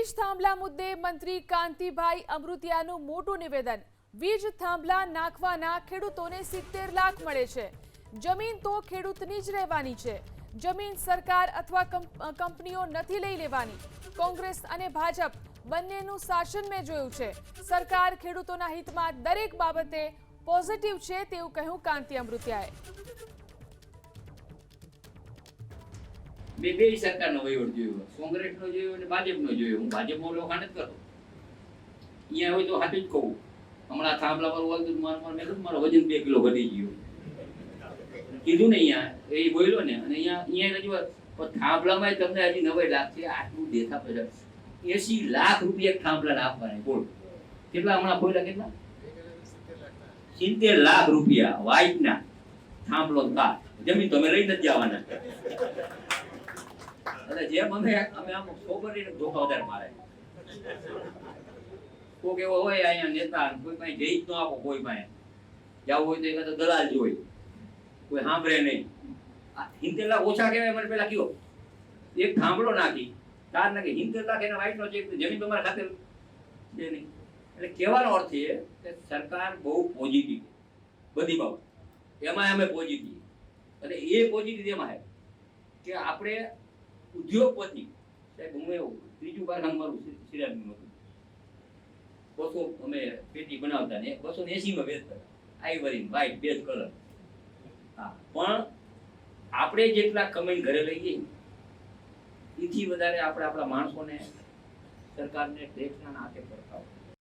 વીજ થાંભલા મુદ્દે મંત્રી કાંતિભાઈ અમૃતિયાનું મોટું નિવેદન। વીજ થાંભલા નાખવાના ખેડૂતોને 70 લાખ મળે છે। જમીન તો ખેડૂતની જ રહેવાની છે। જમીન સરકાર અથવા કંપનીઓ નથી લઈ લેવાની। કોંગ્રેસ અને ભાજપ બંનેનું શાસન મેં જોયું છે। સરકાર ખેડૂતોના હિતમાં દરેક બાબતે પોઝિટિવ છે તેવું કહ્યું કાંતિ અમૃતિયાએ। બે સરકારનો વહીવટ જોયો, કોંગ્રેસનો જોયો અને ભાજપનો જોયો। હું ભાજપમાં લોખા નથી કરતો, અહીંયા હોય તો હાથું જ કહું। હમણાં થાંભલા પર બોલતું મેં મારો વજન 2 કિલો વધી ગયો કીધું ને, અહીંયા એ બોલ્યો ને, અને અહીંયા રજૂઆત થાંભલામાં તમને હજી 90 લાખ છે। આટલું દેખા પછી 80 લાખ રૂપિયા થાંભલાને આપવાના। બોલ કેટલા હમણાં બોલ્યા, કેટલા? 70 લાખ રૂપિયા વાઇટના થાંભલો કા જમીન તો અમે લઈ નથી જવાના। એટલે જેમ અમે આમ સોબરીને ધોખા વધારે મારે। કોઈક એવો હોય અહીંયા નેતા, કોઈ પાસે જઈ જ ન આપો, કોઈ પાસે જવું હોય તો એકાદ દલાલ જ હોય, કોઈ સાંભળે નહીં। 70 લાખ ઓછા કહેવાય મને પેલા કયો? એક થાંભલો નાખી તાર નાખી 70 લાખ એના વાઇટનો ચેક, જમીન તમારા ખાતે છે નહીં। એટલે કહેવાનો અર્થ એ કે સરકાર બહુ પોઝિટિવ બધી બાબત, એમાં અમે પોઝિટિવ, અને એ પોઝિટિવ એમાં છે કે આપણે ઉદ્યોગપતિ સાહેબ, હું એવું 3જું કારખાનું મારું સિરાજનું હતું, 200 અમે પેટી બનાવતા ને 280 માં વેચતા, આઈવરી વ્હાઈટ 2 કલર। હા, પણ આપણે જેટલા કમાઈને ઘરે લઈ જઈએ એથી વધારે આપણે આપણા માણસોને સરકારને ટેક્સના નાતે પડતા